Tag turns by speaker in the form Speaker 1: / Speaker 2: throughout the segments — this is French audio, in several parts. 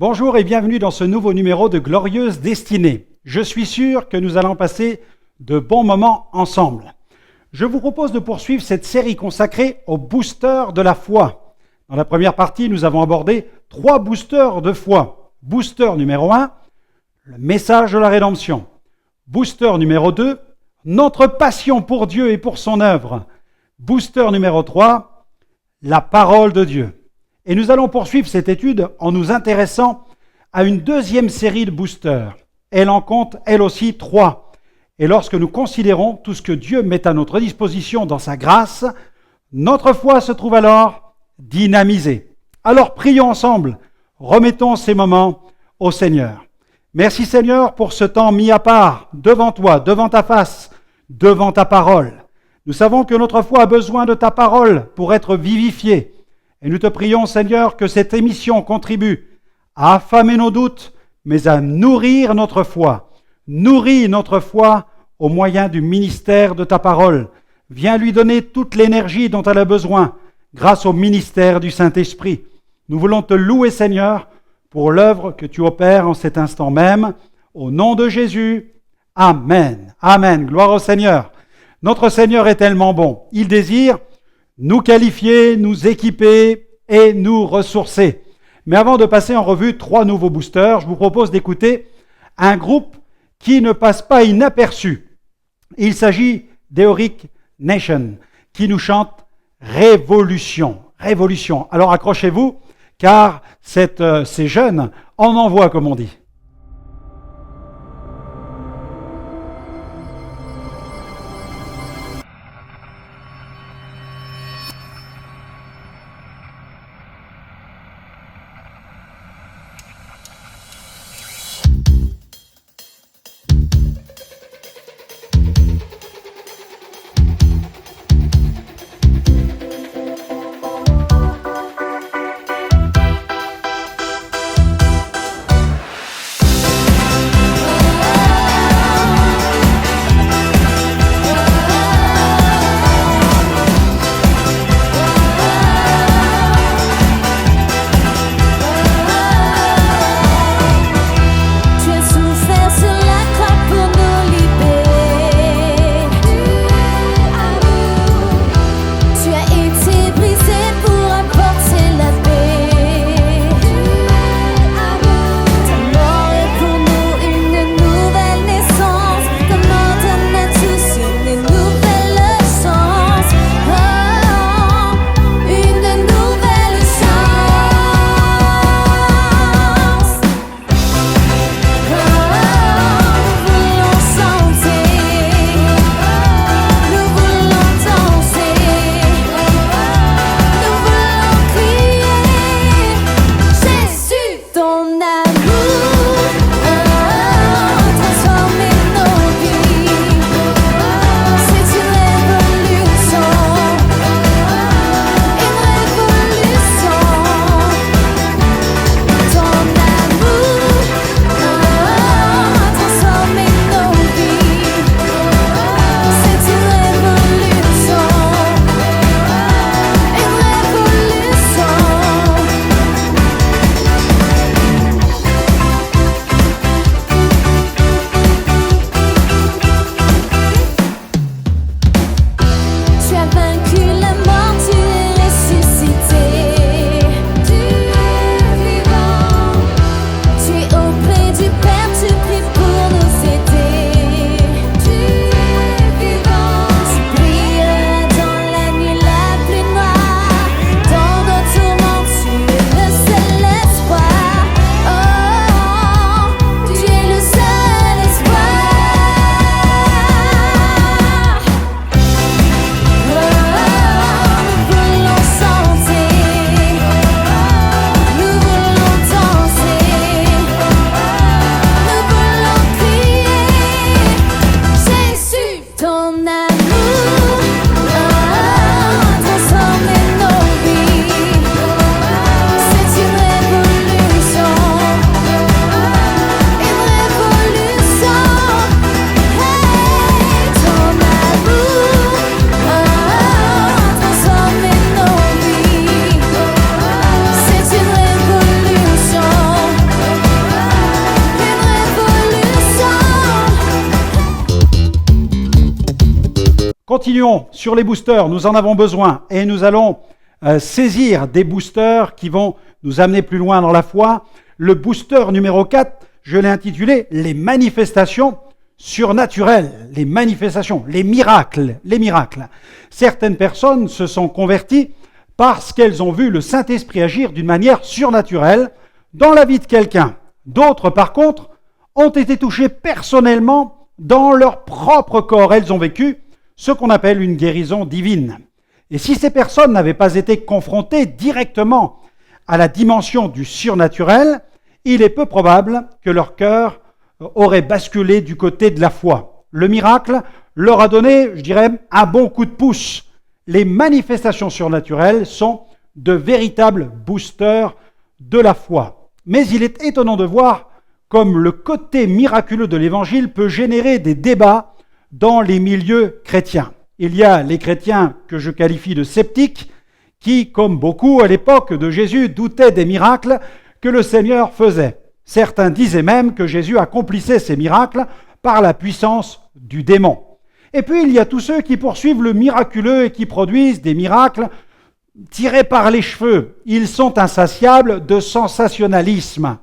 Speaker 1: Bonjour et bienvenue dans ce nouveau numéro de Glorieuse Destinée. Je suis sûr que nous allons passer de bons moments ensemble. Je vous propose de poursuivre cette série consacrée aux boosters de la foi. Dans la première partie, nous avons abordé 3 boosters de foi. Booster numéro 1, le message de la rédemption. Booster numéro 2, notre passion pour Dieu et pour son œuvre. Booster numéro 3, la parole de Dieu. Et nous allons poursuivre cette étude en nous intéressant à une deuxième série de boosters. Elle en compte, elle aussi, 3. Et lorsque nous considérons tout ce que Dieu met à notre disposition dans sa grâce, notre foi se trouve alors dynamisée. Alors prions ensemble, remettons ces moments au Seigneur. Merci Seigneur pour ce temps mis à part, devant toi, devant ta face, devant ta parole. Nous savons que notre foi a besoin de ta parole pour être vivifiée. Et nous te prions, Seigneur, que cette émission contribue à affamer nos doutes, mais à nourrir notre foi. Nourris notre foi au moyen du ministère de ta parole. Viens lui donner toute l'énergie dont elle a besoin, grâce au ministère du Saint-Esprit. Nous voulons te louer, Seigneur, pour l'œuvre que tu opères en cet instant même. Au nom de Jésus, Amen. Amen. Gloire au Seigneur. Notre Seigneur est tellement bon. Il désire nous qualifier, nous équiper et nous ressourcer. Mais avant de passer en revue 3 nouveaux boosters, je vous propose d'écouter un groupe qui ne passe pas inaperçu. Il s'agit d'Heroic Nation, qui nous chante Révolution. Révolution. Alors accrochez-vous, car ces jeunes en envoient, comme on dit. Continuons sur les boosters, nous en avons besoin et nous allons saisir des boosters qui vont nous amener plus loin dans la foi. Le booster numéro 4, je l'ai intitulé « Les manifestations surnaturelles », les manifestations, les miracles. Certaines personnes se sont converties parce qu'elles ont vu le Saint-Esprit agir d'une manière surnaturelle dans la vie de quelqu'un. D'autres, par contre, ont été touchées personnellement dans leur propre corps. Elles ont vécu ce qu'on appelle une guérison divine. Et si ces personnes n'avaient pas été confrontées directement à la dimension du surnaturel, il est peu probable que leur cœur aurait basculé du côté de la foi. Le miracle leur a donné, je dirais, un bon coup de pouce. Les manifestations surnaturelles sont de véritables boosters de la foi. Mais il est étonnant de voir comme le côté miraculeux de l'Évangile peut générer des débats dans les milieux chrétiens. Il y a les chrétiens que je qualifie de sceptiques, qui, comme beaucoup à l'époque de Jésus, doutaient des miracles que le Seigneur faisait. Certains disaient même que Jésus accomplissait ces miracles par la puissance du démon. Et puis il y a tous ceux qui poursuivent le miraculeux et qui produisent des miracles tirés par les cheveux. Ils sont insatiables de sensationnalisme.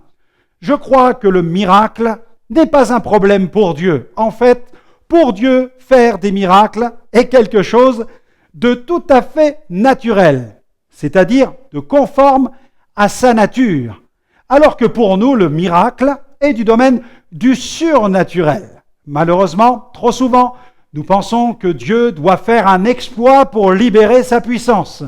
Speaker 1: Je crois que le miracle n'est pas un problème pour Dieu. En fait, pour Dieu, faire des miracles est quelque chose de tout à fait naturel, c'est-à-dire de conforme à sa nature, alors que pour nous, le miracle est du domaine du surnaturel. Malheureusement, trop souvent, nous pensons que Dieu doit faire un exploit pour libérer sa puissance.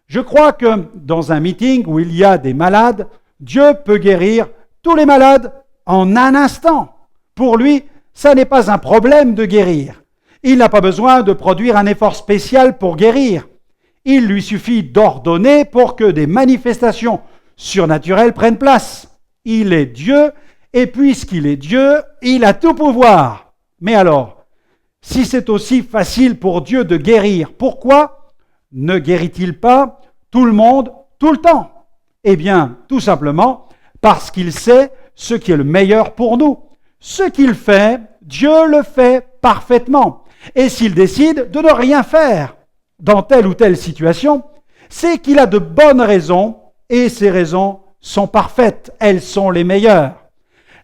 Speaker 1: Je crois que dans un meeting où il y a des malades, Dieu peut guérir tous les malades en un instant. Pour lui, ça n'est pas un problème de guérir. Il n'a pas besoin de produire un effort spécial pour guérir. Il lui suffit d'ordonner pour que des manifestations surnaturelles prennent place. Il est Dieu, et puisqu'il est Dieu, il a tout pouvoir. Mais alors, si c'est aussi facile pour Dieu de guérir, pourquoi ne guérit-il pas tout le monde tout le temps? Eh bien, tout simplement parce qu'il sait ce qui est le meilleur pour nous. Ce qu'il fait, Dieu le fait parfaitement. Et s'il décide de ne rien faire dans telle ou telle situation, c'est qu'il a de bonnes raisons, et ces raisons sont parfaites, elles sont les meilleures.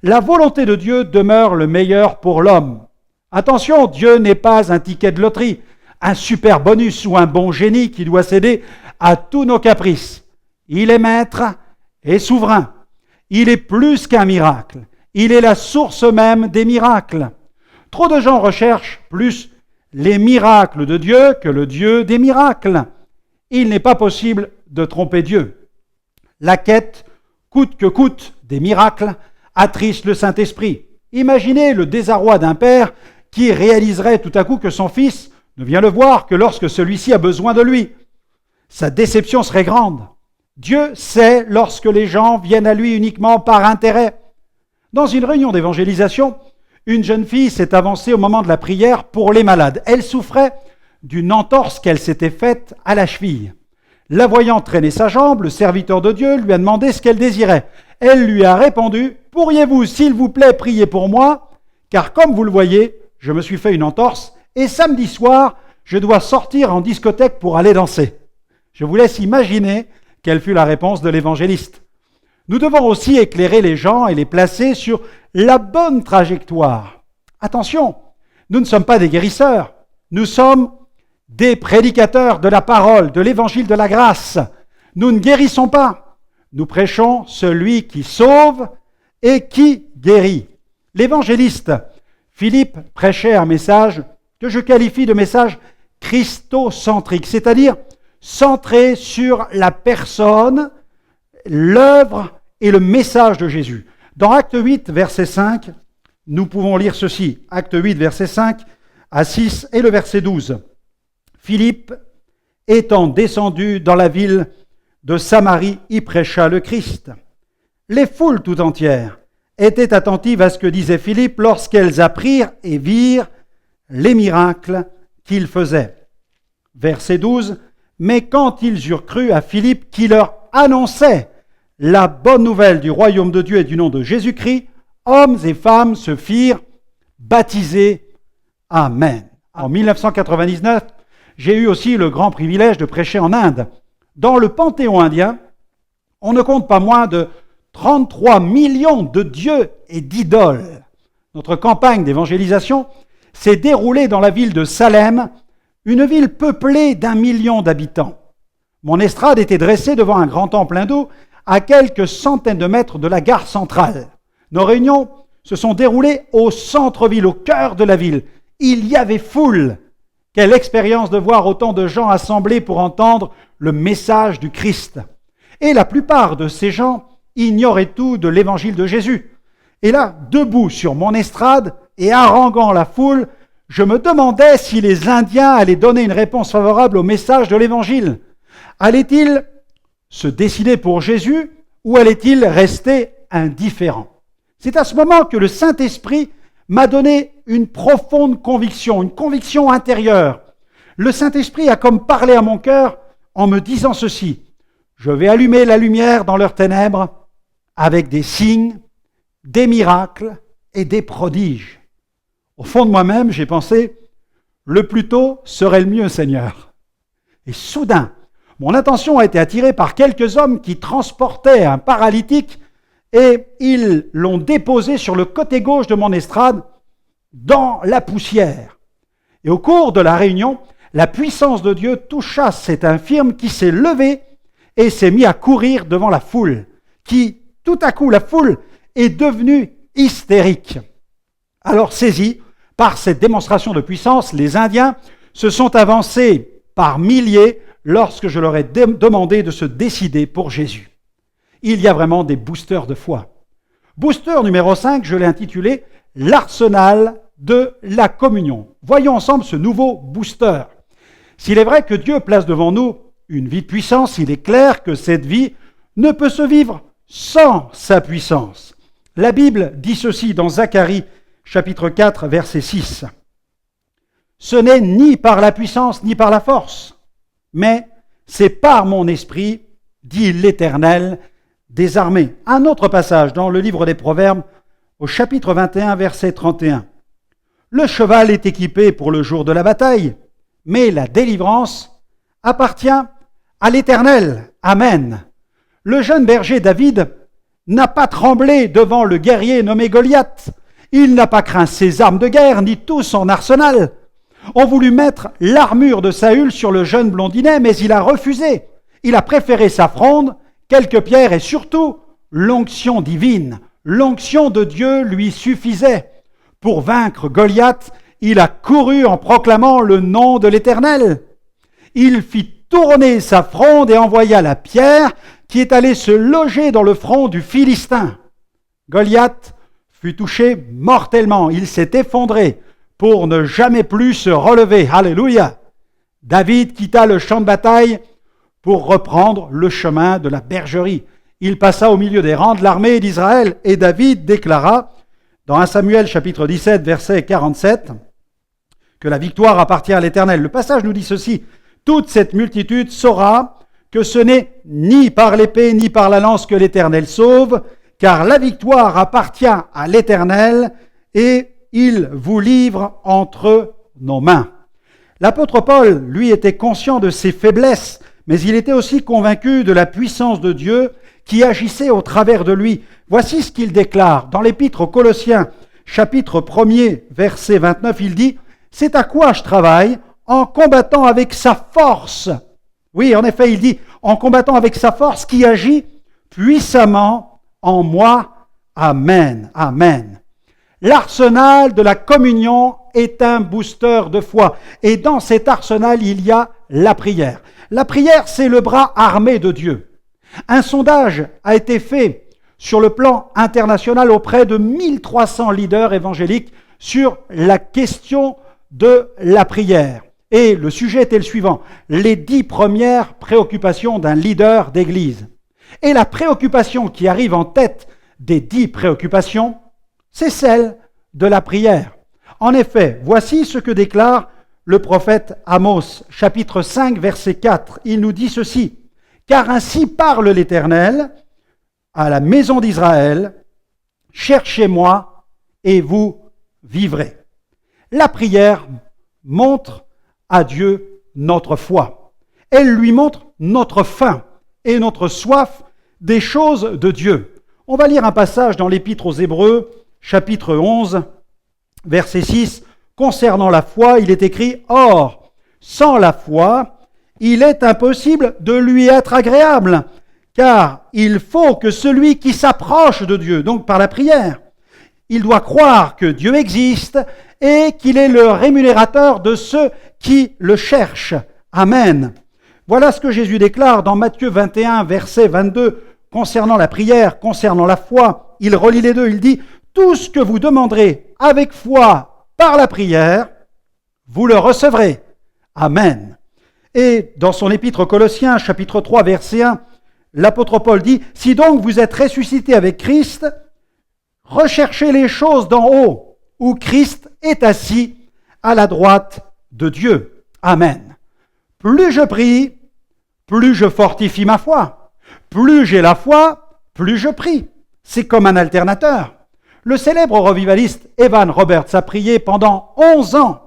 Speaker 1: La volonté de Dieu demeure le meilleur pour l'homme. Attention, Dieu n'est pas un ticket de loterie, un super bonus ou un bon génie qui doit céder à tous nos caprices. Il est maître et souverain. Il est plus qu'un miracle. Il est la source même des miracles. Trop de gens recherchent plus les miracles de Dieu que le Dieu des miracles. Il n'est pas possible de tromper Dieu. La quête, coûte que coûte, des miracles attriste le Saint-Esprit. Imaginez le désarroi d'un père qui réaliserait tout à coup que son fils ne vient le voir que lorsque celui-ci a besoin de lui. Sa déception serait grande. Dieu sait lorsque les gens viennent à lui uniquement par intérêt. Dans une réunion d'évangélisation, une jeune fille s'est avancée au moment de la prière pour les malades. Elle souffrait d'une entorse qu'elle s'était faite à la cheville. La voyant traîner sa jambe, le serviteur de Dieu lui a demandé ce qu'elle désirait. Elle lui a répondu « Pourriez-vous, s'il vous plaît, prier pour moi, car comme vous le voyez, je me suis fait une entorse et samedi soir, je dois sortir en discothèque pour aller danser. » Je vous laisse imaginer quelle fut la réponse de l'évangéliste. Nous devons aussi éclairer les gens et les placer sur la bonne trajectoire. Attention, nous ne sommes pas des guérisseurs, nous sommes des prédicateurs de la parole, de l'évangile de la grâce. Nous ne guérissons pas, nous prêchons celui qui sauve et qui guérit. L'évangéliste Philippe prêchait un message que je qualifie de message christocentrique, c'est-à-dire centré sur la personne, l'œuvre et le message de Jésus. Dans Acte 8, verset 5, nous pouvons lire ceci. Acte 8, verset 5 à 6 et le verset 12. Philippe, étant descendu dans la ville de Samarie, y prêcha le Christ. Les foules tout entières étaient attentives à ce que disait Philippe lorsqu'elles apprirent et virent les miracles qu'il faisait. Verset 12. Mais quand ils eurent cru à Philippe qui leur annonçait la bonne nouvelle du royaume de Dieu et du nom de Jésus-Christ, hommes et femmes se firent baptiser. Amen. En 1999, j'ai eu aussi le grand privilège de prêcher en Inde. Dans le panthéon indien, on ne compte pas moins de 33 millions de dieux et d'idoles. Notre campagne d'évangélisation s'est déroulée dans la ville de Salem, une ville peuplée d'1 million d'habitants. Mon estrade était dressée devant un grand temple hindou à quelques centaines de mètres de la gare centrale. Nos réunions se sont déroulées au centre-ville, au cœur de la ville. Il y avait foule. Quelle expérience de voir autant de gens assemblés pour entendre le message du Christ. Et la plupart de ces gens ignoraient tout de l'évangile de Jésus. Et là, debout sur mon estrade et haranguant la foule, je me demandais si les Indiens allaient donner une réponse favorable au message de l'évangile. Allaient-ils se décider pour Jésus ou allaient-ils rester indifférents? C'est à ce moment que le Saint-Esprit m'a donné une profonde conviction, une conviction intérieure. Le Saint-Esprit a comme parlé à mon cœur en me disant ceci: je vais allumer la lumière dans leurs ténèbres avec des signes, des miracles et des prodiges. Au fond de moi-même, j'ai pensé, le plus tôt serait le mieux, Seigneur. Et soudain, mon attention a été attirée par quelques hommes qui transportaient un paralytique et ils l'ont déposé sur le côté gauche de mon estrade dans la poussière. Et au cours de la réunion, la puissance de Dieu toucha cet infirme qui s'est levé et s'est mis à courir devant la foule, qui, tout à coup, la foule est devenue hystérique. Alors, saisis par cette démonstration de puissance, les Indiens se sont avancés par milliers lorsque je leur ai demandé de se décider pour Jésus. Il y a vraiment des boosters de foi. Booster numéro 5, je l'ai intitulé « L'arsenal de la communion ». Voyons ensemble ce nouveau booster. S'il est vrai que Dieu place devant nous une vie de puissance, il est clair que cette vie ne peut se vivre sans sa puissance. La Bible dit ceci dans Zacharie, chapitre 4, verset 6. « Ce n'est ni par la puissance ni par la force, mais c'est par mon esprit, dit l'Éternel des armées. » Un autre passage dans le livre des Proverbes, au chapitre 21, verset 31. « Le cheval est équipé pour le jour de la bataille, mais la délivrance appartient à l'Éternel. » Amen. Le jeune berger David n'a pas tremblé devant le guerrier nommé Goliath. Il n'a pas craint ses armes de guerre, ni tout son arsenal. On voulut mettre l'armure de Saül sur le jeune blondinet, mais il a refusé. Il a préféré sa fronde, quelques pierres et surtout l'onction divine. L'onction de Dieu lui suffisait. Pour vaincre Goliath, il a couru en proclamant le nom de l'Éternel. Il fit tourner sa fronde et envoya la pierre qui est allée se loger dans le front du Philistin. Goliath fut touché mortellement. Il s'est effondré pour ne jamais plus se relever. Alléluia! David quitta le champ de bataille pour reprendre le chemin de la bergerie. Il passa au milieu des rangs de l'armée d'Israël et David déclara, dans 1 Samuel chapitre 17, verset 47, que la victoire appartient à l'Éternel. Le passage nous dit ceci: toute cette multitude saura que ce n'est ni par l'épée ni par la lance que l'Éternel sauve, car la victoire appartient à l'Éternel et il vous livre entre nos mains. L'apôtre Paul, lui, était conscient de ses faiblesses, mais il était aussi convaincu de la puissance de Dieu qui agissait au travers de lui. Voici ce qu'il déclare dans l'épître aux Colossiens, chapitre 1er, verset 29, il dit « C'est à quoi je travaille en combattant avec sa force. » Oui, en effet, il dit « en combattant avec sa force qui agit puissamment en moi. Amen. Amen. » L'arsenal de la communion est un booster de foi. Et dans cet arsenal, il y a la prière. La prière, c'est le bras armé de Dieu. Un sondage a été fait sur le plan international auprès de 1300 leaders évangéliques sur la question de la prière. Et le sujet était le suivant: les 10 premières préoccupations d'un leader d'église. Et la préoccupation qui arrive en tête des 10 préoccupations, c'est celle de la prière. En effet, voici ce que déclare le prophète Amos, chapitre 5, verset 4. Il nous dit ceci: « Car ainsi parle l'Éternel à la maison d'Israël, cherchez-moi et vous vivrez. » La prière montre à Dieu notre foi. Elle lui montre notre faim et notre soif des choses de Dieu. On va lire un passage dans l'Épître aux Hébreux, chapitre 11, verset 6. Concernant la foi, il est écrit « Or, sans la foi, il est impossible de lui être agréable, car il faut que celui qui s'approche de Dieu, donc par la prière, il doit croire que Dieu existe et qu'il est le rémunérateur de ceux qui le cherchent. Amen. » Voilà ce que Jésus déclare dans Matthieu 21, verset 22, concernant la prière, concernant la foi. Il relie les deux, il dit « Tout ce que vous demanderez avec foi par la prière, vous le recevrez. Amen. » Et dans son épître aux Colossiens, chapitre 3, verset 1, l'apôtre Paul dit « Si donc vous êtes ressuscités avec Christ, recherchez les choses d'en haut, où Christ est assis à la droite de Dieu. » Amen. Plus je prie, plus je fortifie ma foi. Plus j'ai la foi, plus je prie. C'est comme un alternateur. Le célèbre revivaliste Evan Roberts a prié pendant 11 ans,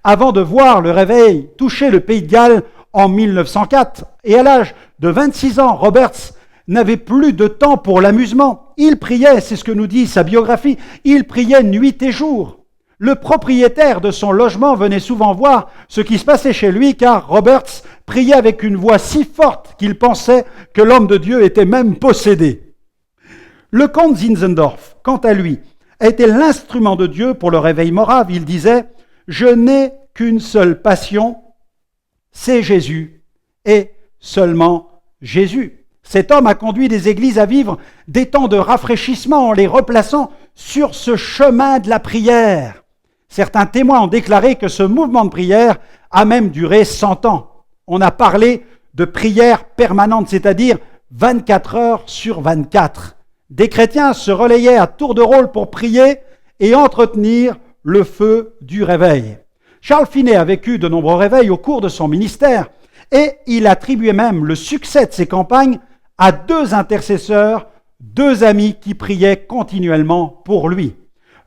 Speaker 1: avant de voir le réveil toucher le Pays de Galles en 1904. Et à l'âge de 26 ans, Roberts n'avait plus de temps pour l'amusement. Il priait, c'est ce que nous dit sa biographie, il priait nuit et jour. Le propriétaire de son logement venait souvent voir ce qui se passait chez lui, car Roberts priait avec une voix si forte qu'il pensait que l'homme de Dieu était même possédé. Le comte Zinzendorf, quant à lui, a été l'instrument de Dieu pour le réveil morave. Il disait « Je n'ai qu'une seule passion, c'est Jésus, et seulement Jésus. » Cet homme a conduit des églises à vivre des temps de rafraîchissement en les replaçant sur ce chemin de la prière. Certains témoins ont déclaré que ce mouvement de prière a même duré 100 ans. On a parlé de prière permanente, c'est-à-dire 24 heures sur 24. Des chrétiens se relayaient à tour de rôle pour prier et entretenir le feu du réveil. Charles Finney a vécu de nombreux réveils au cours de son ministère et il attribuait même le succès de ses campagnes à 2 intercesseurs, 2 amis qui priaient continuellement pour lui.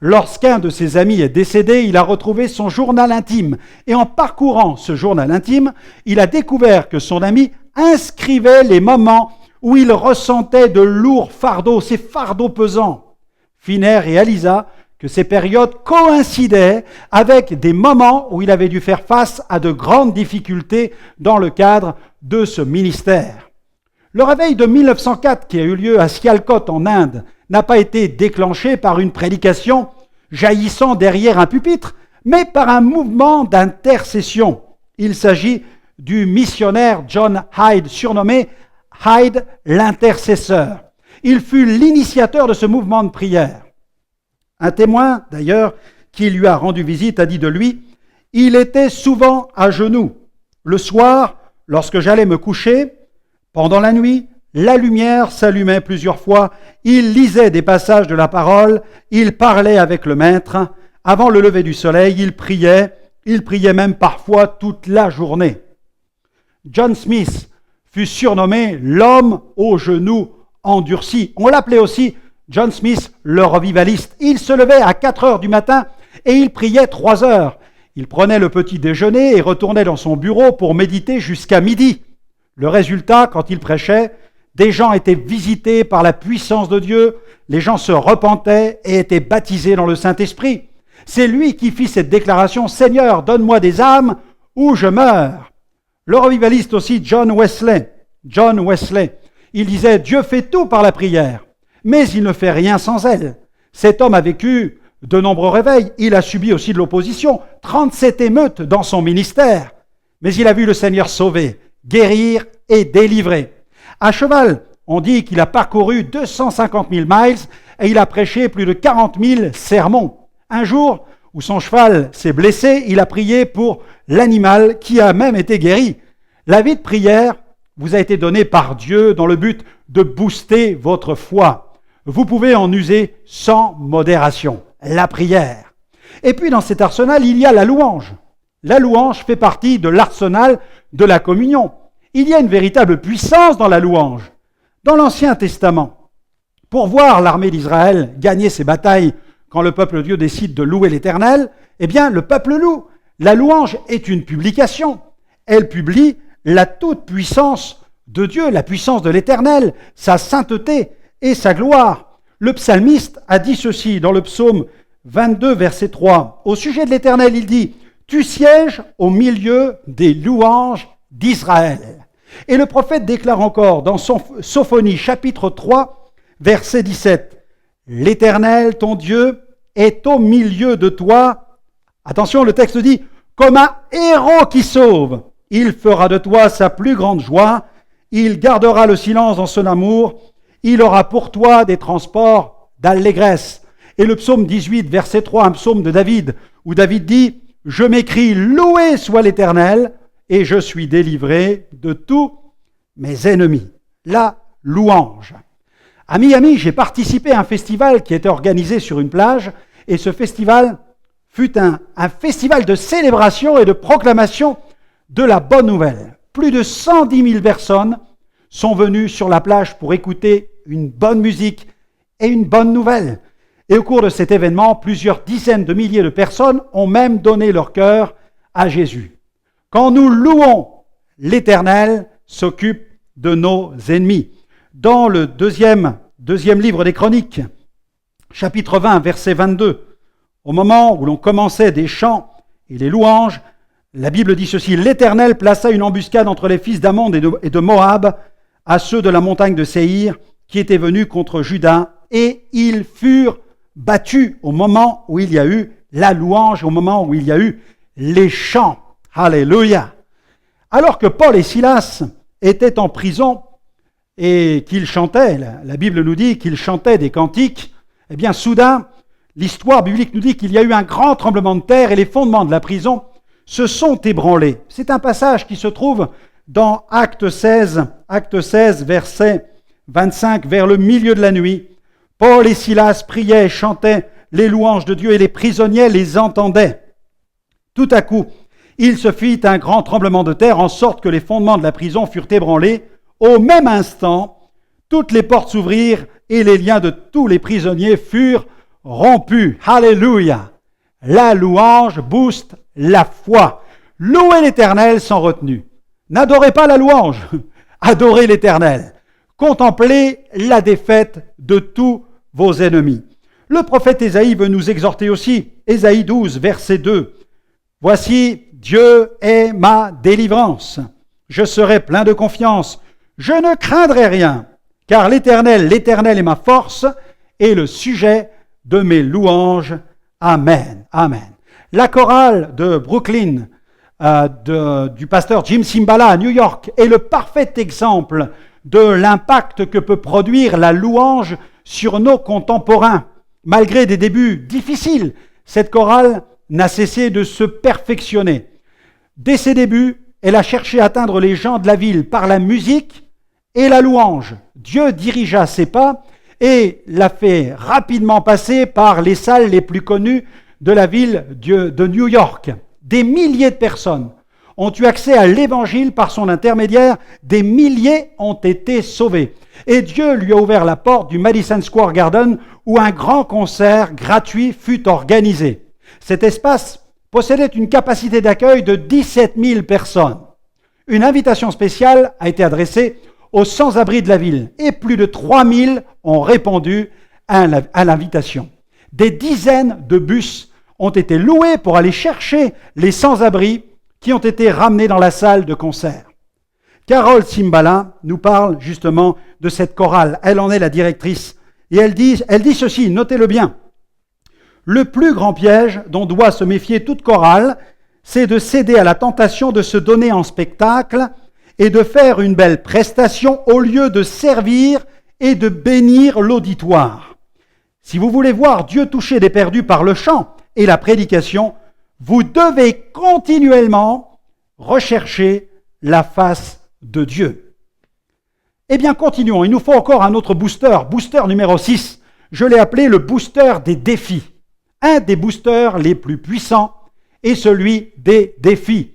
Speaker 1: Lorsqu'un de ses amis est décédé, il a retrouvé son journal intime. Et en parcourant ce journal intime, il a découvert que son ami inscrivait les moments où il ressentait de lourds fardeaux, ces fardeaux pesants. Finney réalisa que ces périodes coïncidaient avec des moments où il avait dû faire face à de grandes difficultés dans le cadre de ce ministère. Le réveil de 1904 qui a eu lieu à Sialkot en Inde n'a pas été déclenché par une prédication jaillissant derrière un pupitre, mais par un mouvement d'intercession. Il s'agit du missionnaire John Hyde, surnommé Hyde l'intercesseur. Il fut l'initiateur de ce mouvement de prière. Un témoin, d'ailleurs, qui lui a rendu visite, a dit de lui « Il était souvent à genoux. Le soir, lorsque j'allais me coucher, pendant la nuit, la lumière s'allumait plusieurs fois, il lisait des passages de la parole, il parlait avec le maître. Avant le lever du soleil, il priait même parfois toute la journée. » John Smith fut surnommé l'homme aux genoux endurcis. On l'appelait aussi John Smith le revivaliste. Il se levait à 4 heures du matin et il priait 3 heures. Il prenait le petit déjeuner et retournait dans son bureau pour méditer jusqu'à midi. Le résultat, quand il prêchait, des gens étaient visités par la puissance de Dieu, les gens se repentaient et étaient baptisés dans le Saint-Esprit. C'est lui qui fit cette déclaration « Seigneur, donne-moi des âmes ou je meurs ». Le revivaliste aussi John Wesley, il disait « Dieu fait tout par la prière, mais il ne fait rien sans elle ». Cet homme a vécu de nombreux réveils, il a subi aussi de l'opposition, 37 émeutes dans son ministère, mais il a vu le Seigneur sauver, guérir et délivrer. À cheval, on dit qu'il a parcouru 250 000 miles et il a prêché plus de 40 000 sermons. Un jour où son cheval s'est blessé, il a prié pour l'animal qui a même été guéri. La vie de prière vous a été donnée par Dieu dans le but de booster votre foi. Vous pouvez en user sans modération. La prière. Et puis dans cet arsenal, il y a la louange. La louange fait partie de l'arsenal de la communion. Il y a une véritable puissance dans la louange. Dans l'Ancien Testament, pour voir l'armée d'Israël gagner ses batailles quand le peuple de Dieu décide de louer l'Éternel, eh bien le peuple loue. La louange est une publication. Elle publie la toute-puissance de Dieu, la puissance de l'Éternel, sa sainteté et sa gloire. Le psalmiste a dit ceci dans le psaume 22, verset 3. Au sujet de l'Éternel, il dit « Tu sièges au milieu des louanges d'Israël ». Et le prophète déclare encore dans son Sophonie, chapitre 3, verset 17, « L'Éternel, ton Dieu, est au milieu de toi. » Attention, le texte dit « Comme un héros qui sauve. Il fera de toi sa plus grande joie. Il gardera le silence dans son amour. Il aura pour toi des transports d'allégresse. » Et le psaume 18, verset 3, un psaume de David, où David dit « Je m'écrie, loué soit l'Éternel, et je suis délivré de tous mes ennemis. » La louange. À Miami, j'ai participé à un festival qui était organisé sur une plage, et ce festival fut un festival de célébration et de proclamation de la bonne nouvelle. Plus de 110 000 personnes sont venues sur la plage pour écouter une bonne musique et une bonne nouvelle. Et au cours de cet événement, plusieurs dizaines de milliers de personnes ont même donné leur cœur à Jésus. Quand nous louons, l'Éternel s'occupe de nos ennemis. Dans le deuxième livre des Chroniques, chapitre 20, verset 22, au moment où l'on commençait des chants et les louanges, la Bible dit ceci, « L'Éternel plaça une embuscade entre les fils d'Amon et de Moab, à ceux de la montagne de Séhir, qui étaient venus contre Juda, et ils furent battus au moment où il y a eu la louange, au moment où il y a eu les chants. » Alléluia. Alors que Paul et Silas étaient en prison et qu'ils chantaient, la Bible nous dit qu'ils chantaient des cantiques, eh bien soudain, l'histoire biblique nous dit qu'il y a eu un grand tremblement de terre et les fondements de la prison se sont ébranlés. C'est un passage qui se trouve dans Acte 16, verset 25, vers le milieu de la nuit. Paul et Silas priaient et chantaient les louanges de Dieu et les prisonniers les entendaient. Tout à coup, il se fit un grand tremblement de terre en sorte que les fondements de la prison furent ébranlés. Au même instant, toutes les portes s'ouvrirent et les liens de tous les prisonniers furent rompus. Alléluia! La louange booste la foi. Louez l'Éternel sans retenue. N'adorez pas la louange, adorez l'Éternel. Contemplez la défaite de tous vos ennemis. Le prophète Ésaïe veut nous exhorter aussi. Ésaïe 12, verset 2. « Voici, Dieu est ma délivrance. Je serai plein de confiance. Je ne craindrai rien, car l'Éternel est ma force et le sujet de mes louanges. Amen. » Amen. La chorale de Brooklyn, du pasteur Jim Cymbala à New York, est le parfait exemple de l'impact que peut produire la louange sur nos contemporains. Malgré des débuts difficiles, cette chorale n'a cessé de se perfectionner. Dès ses débuts, elle a cherché à atteindre les gens de la ville par la musique et la louange. Dieu dirigea ses pas et l'a fait rapidement passer par les salles les plus connues de la ville de New York. Des milliers de personnes ont eu accès à l'Évangile par son intermédiaire, des milliers ont été sauvés. Et Dieu lui a ouvert la porte du Madison Square Garden où un grand concert gratuit fut organisé. Cet espace possédait une capacité d'accueil de 17 000 personnes. Une invitation spéciale a été adressée aux sans-abri de la ville et plus de 3 000 ont répondu à l'invitation. Des dizaines de bus ont été loués pour aller chercher les sans-abri qui ont été ramenés dans la salle de concert. Carole Cymbala nous parle justement de cette chorale. Elle en est la directrice. Et elle dit ceci, notez-le bien. Le plus grand piège dont doit se méfier toute chorale, c'est de céder à la tentation de se donner en spectacle et de faire une belle prestation au lieu de servir et de bénir l'auditoire. Si vous voulez voir Dieu toucher des perdus par le chant et la prédication, vous devez continuellement rechercher la face de Dieu. Eh bien, continuons. Il nous faut encore un autre booster. Booster numéro 6. Je l'ai appelé le booster des défis. Un des boosters les plus puissants est celui des défis.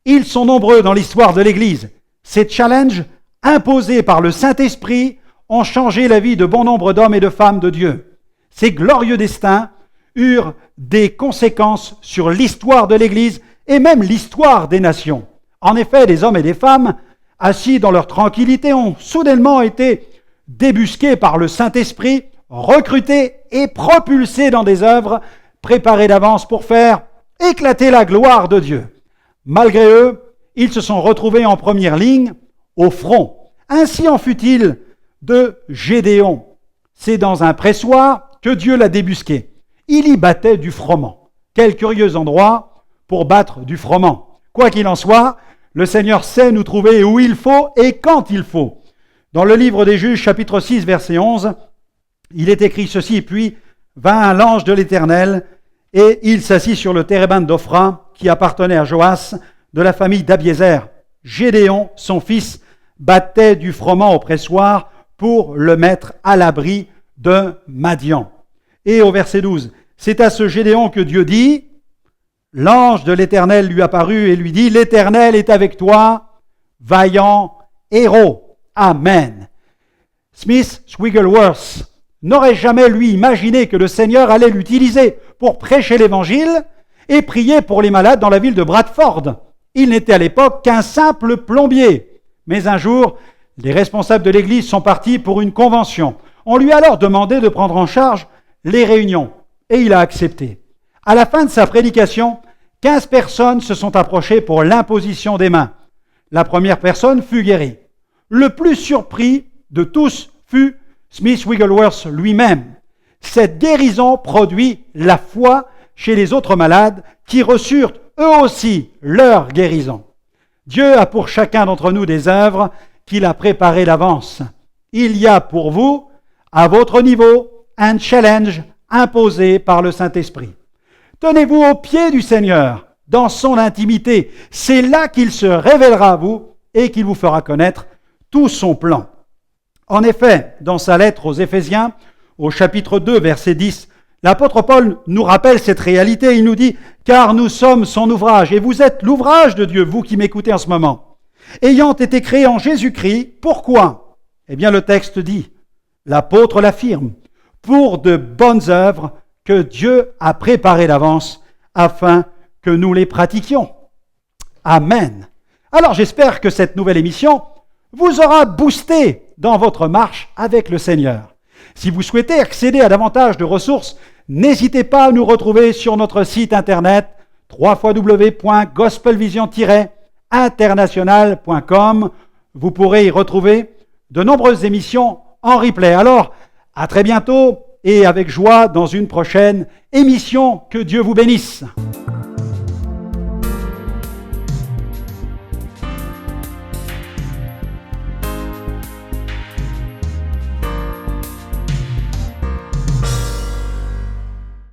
Speaker 1: Ils sont nombreux dans l'histoire de l'Église. Ces challenges imposés par le Saint-Esprit ont changé la vie de bon nombre d'hommes et de femmes de Dieu. Ces glorieux destins eurent des conséquences sur l'histoire de l'Église et même l'histoire des nations. En effet, des hommes et des femmes, assis dans leur tranquillité, ont soudainement été débusqués par le Saint-Esprit, recrutés et propulsés dans des œuvres préparées d'avance pour faire éclater la gloire de Dieu. Malgré eux, ils se sont retrouvés en première ligne, au front. Ainsi en fut-il de Gédéon. C'est dans un pressoir que Dieu l'a débusqué. Il y battait du froment. Quel curieux endroit pour battre du froment. Quoi qu'il en soit, le Seigneur sait nous trouver où il faut et quand il faut. Dans le livre des Juges, chapitre 6, verset 11, il est écrit ceci: « Puis vint l'ange de l'Éternel, et il s'assit sur le térébinthe d'Ophra, qui appartenait à Joas, de la famille d'Abiézer. Gédéon, son fils, battait du froment au pressoir pour le mettre à l'abri de Madian. » Et au verset 12, « C'est à ce Gédéon que Dieu dit, l'ange de l'Éternel lui apparut et lui dit, « L'Éternel est avec toi, vaillant héros. » Amen. Smith Wigglesworth n'aurait jamais, lui, imaginé que le Seigneur allait l'utiliser pour prêcher l'Évangile et prier pour les malades dans la ville de Bradford. Il n'était à l'époque qu'un simple plombier. Mais un jour, les responsables de l'Église sont partis pour une convention. On lui a alors demandé de prendre en charge les réunions, et il a accepté. À la fin de sa prédication, 15 personnes se sont approchées pour l'imposition des mains. La première personne fut guérie. Le plus surpris de tous fut Smith Wigglesworth lui-même. Cette guérison produit la foi chez les autres malades qui reçurent eux aussi leur guérison. Dieu a pour chacun d'entre nous des œuvres qu'il a préparées d'avance. Il y a pour vous, à votre niveau, un challenge imposé par le Saint-Esprit. Tenez-vous au pied du Seigneur, dans son intimité. C'est là qu'il se révélera à vous et qu'il vous fera connaître tout son plan. En effet, dans sa lettre aux Éphésiens, au chapitre 2, verset 10, l'apôtre Paul nous rappelle cette réalité. Il nous dit « Car nous sommes son ouvrage, et vous êtes l'ouvrage de Dieu, vous qui m'écoutez en ce moment, ayant été créés en Jésus-Christ. » Pourquoi ? Eh bien, le texte dit, l'apôtre l'affirme, « pour de bonnes œuvres que Dieu a préparées d'avance, afin que nous les pratiquions. » Amen. Alors j'espère que cette nouvelle émission vous aura boosté dans votre marche avec le Seigneur. Si vous souhaitez accéder à davantage de ressources, n'hésitez pas à nous retrouver sur notre site internet www.gospelvision-international.com. Vous pourrez y retrouver de nombreuses émissions en replay. Alors, à très bientôt et avec joie dans une prochaine émission. Que Dieu vous bénisse.